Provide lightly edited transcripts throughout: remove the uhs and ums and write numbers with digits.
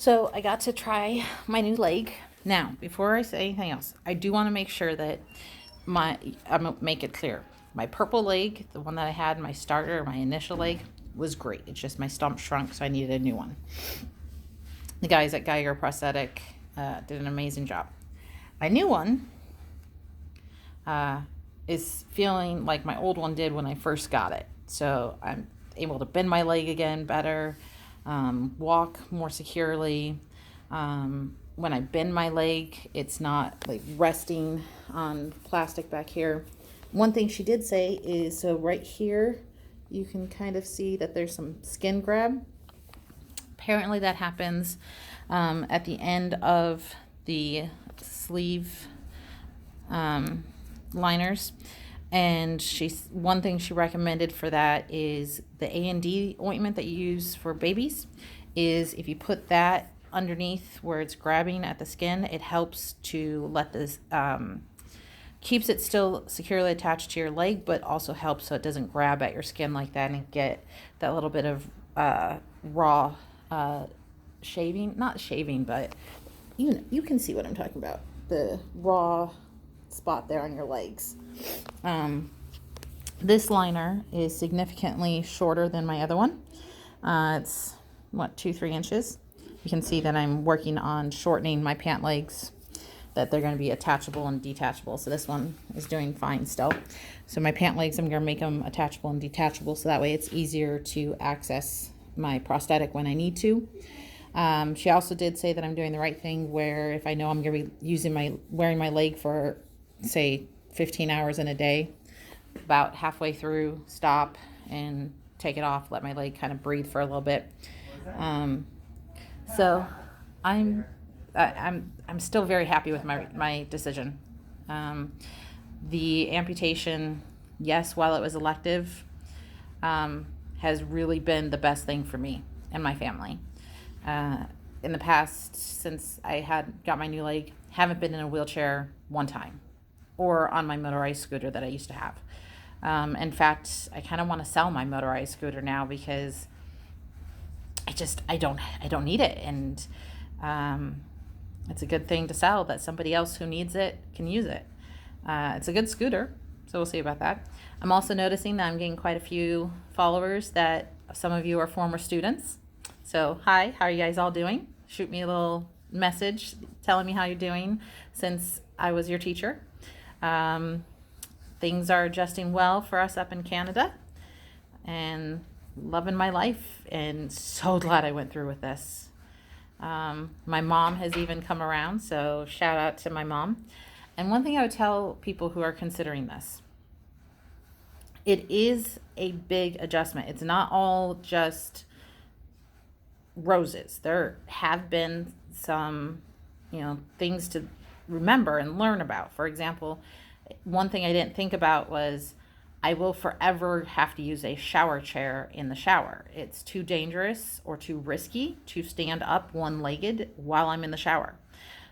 So I got to try my new leg. Now, before I say anything else, I do want to make sure that I'm gonna make it clear. My purple leg, the one that I had, my starter, my initial leg, was great. It's just my stump shrunk, so I needed a new one. The guys at Geiger Prosthetic did an amazing job. My new one is feeling like my old one did when I first got it. So I'm able to bend my leg again better, walk more securely. When I bend my leg, it's not like resting on plastic back here. One thing she did say is, so right here, you can kind of see that there's some skin grab. Apparently that happens at the end of the sleeve liners. And one thing she recommended for that is the A&D ointment that you use for babies. Is if you put that underneath where it's grabbing at the skin, it helps to let this keeps it still securely attached to your leg, but also helps so it doesn't grab at your skin like that and get that little bit of raw shaving, not shaving, but you can see what I'm talking about, the raw spot there on your legs. This liner is significantly shorter than my other one. It's 2-3 inches. You can see that I'm working on shortening my pant legs, that they're going to be attachable and detachable. So this one is doing fine still. So my pant legs, I'm going to make them attachable and detachable, so that way it's easier to access my prosthetic when I need to. She also did say that I'm doing the right thing, where if I know I'm going to be wearing my leg for, say, 15 hours in a day, about halfway through, stop and take it off, let my leg kind of breathe for a little bit. So I'm still very happy with my decision. The amputation, yes, while it was elective, has really been the best thing for me and my family. In the past, since I got my new leg, haven't been in a wheelchair one time, or on my motorized scooter that I used to have. In fact, I kind of want to sell my motorized scooter now, because I don't need it, and it's a good thing to sell, that somebody else who needs it can use it. It's a good scooter, so we'll see about that. I'm also noticing that I'm getting quite a few followers, that some of you are former students. So hi, how are you guys all doing? Shoot me a little message telling me how you're doing since I was your teacher. Things are adjusting well for us up in Canada, and loving my life, and so glad I went through with this. My mom has even come around, so shout out to my mom. And one thing I would tell people who are considering this, it is a big adjustment. It's not all just roses. There have been some, things to remember and learn about. For example, one thing I didn't think about was I will forever have to use a shower chair in the shower. It's too dangerous or too risky to stand up one-legged while I'm in the shower.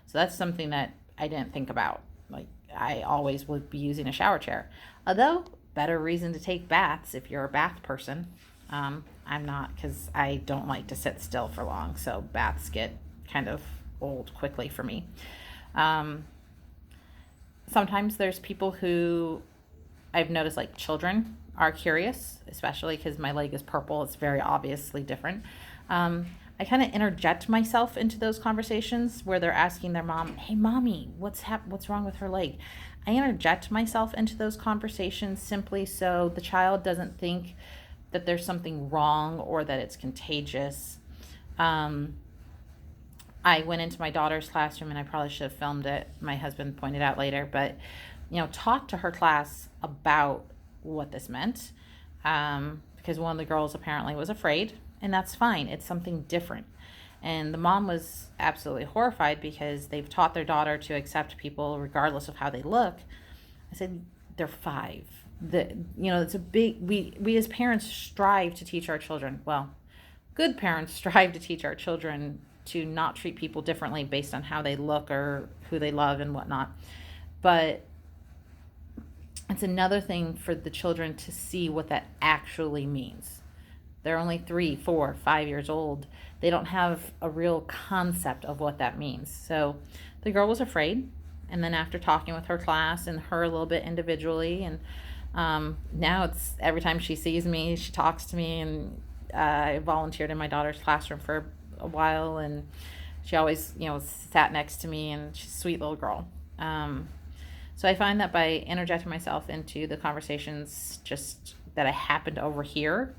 So that's something that I didn't think about. Like, I always would be using a shower chair. Although, better reason to take baths if you're a bath person. I'm not, because I don't like to sit still for long. So baths get kind of old quickly for me. Sometimes there's people who I've noticed, like children, are curious, especially because my leg is purple. It's very obviously different. I kind of interject myself into those conversations where they're asking their mom, "Hey, mommy, what's wrong with her leg?" I interject myself into those conversations simply so the child doesn't think that there's something wrong or that it's contagious. I went into my daughter's classroom, and I probably should have filmed it. My husband pointed out later, but talked to her class about what this meant, because one of the girls apparently was afraid, and that's fine. It's something different. And the mom was absolutely horrified, because they've taught their daughter to accept people regardless of how they look. I said, they're 5. It's a big, we as parents strive to teach our children, well, good parents strive to teach our children to not treat people differently based on how they look or who they love and whatnot. But it's another thing for the children to see what that actually means. They're only 3, 4, 5 years old. they don't have a real concept of what that means. So the girl was afraid. And then after talking with her class and her a little bit individually, and now it's every time she sees me, she talks to me. And I volunteered in my daughter's classroom for a while, and she always, sat next to me, and she's a sweet little girl. So I find that by interjecting myself into the conversations just that I happen to overhear,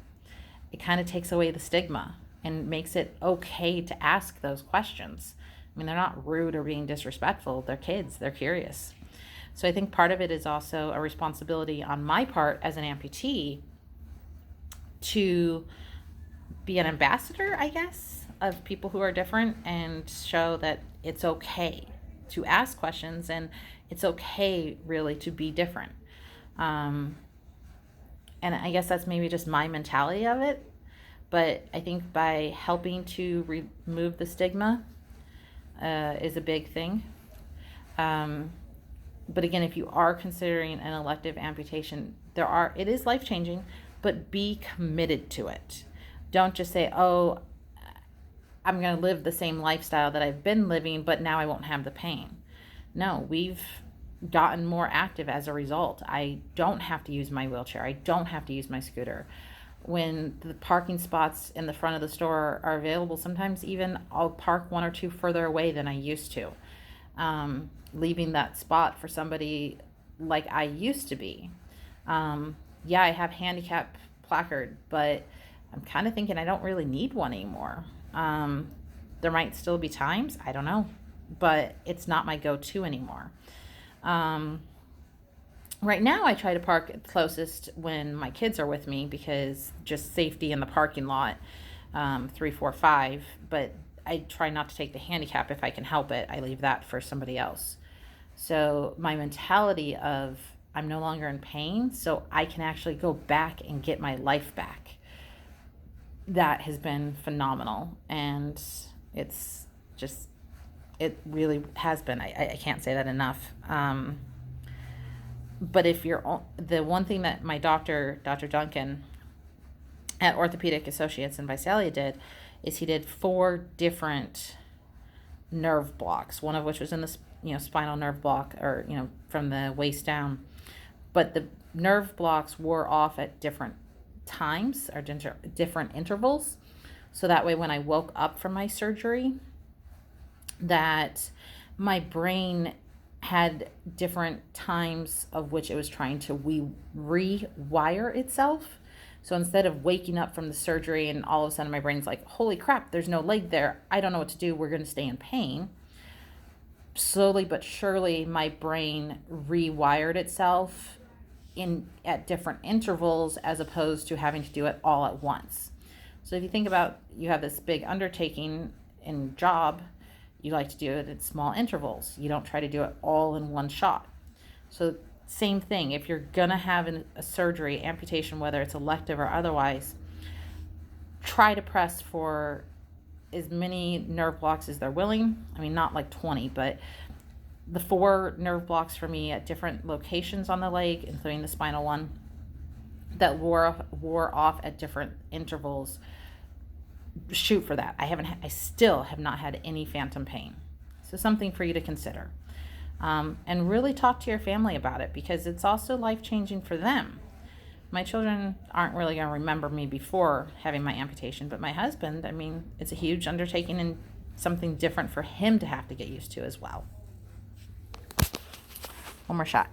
it kind of takes away the stigma and makes it okay to ask those questions. I mean, they're not rude or being disrespectful. They're kids. They're curious. So I think part of it is also a responsibility on my part as an amputee to be an ambassador, I guess, of people who are different, and show that it's okay to ask questions, and it's okay really to be different. And I guess that's maybe just my mentality of it. But I think by helping to remove the stigma is a big thing. But again, if you are considering an elective amputation, it is life-changing, but be committed to it. Don't just say, oh, I'm going to live the same lifestyle that I've been living, but now I won't have the pain. No, we've gotten more active as a result. I don't have to use my wheelchair. I don't have to use my scooter. When the parking spots in the front of the store are available, sometimes even I'll park one or two further away than I used to, leaving that spot for somebody like I used to be. Yeah, I have handicap placard, but I'm kind of thinking I don't really need one anymore. There might still be times, I don't know, but it's not my go-to anymore. Right now I try to park closest when my kids are with me, because just safety in the parking lot, 3, 4, 5, but I try not to take the handicap if I can help it. I leave that for somebody else. So my mentality of I'm no longer in pain, so I can actually go back and get my life back, that has been phenomenal. And it's just, it really has been. I can't say that enough. But if the one thing that my Dr. Duncan at Orthopedic Associates in Visalia did, is he did 4 different nerve blocks, one of which was in the spinal nerve block, or from the waist down. But the nerve blocks wore off at different times, or different intervals, so that way when I woke up from my surgery, that my brain had different times of which it was trying to rewire itself. So instead of waking up from the surgery and all of a sudden my brain's like, holy crap, there's no leg there, I don't know what to do, we're going to stay in pain. Slowly but surely my brain rewired itself at different intervals, as opposed to having to do it all at once. So if you think about, you have this big undertaking in job, you like to do it at small intervals. You don't try to do it all in one shot. So same thing, if you're gonna have a surgery, amputation, whether it's elective or otherwise, try to press for as many nerve blocks as they're willing. I mean, not like 20, but the 4 nerve blocks for me at different locations on the leg, including the spinal one, that wore off at different intervals, shoot for that. I still have not had any phantom pain. So something for you to consider. And really talk to your family about it, because it's also life-changing for them. My children aren't really going to remember me before having my amputation, but my husband, I mean, it's a huge undertaking and something different for him to have to get used to as well. One more shot.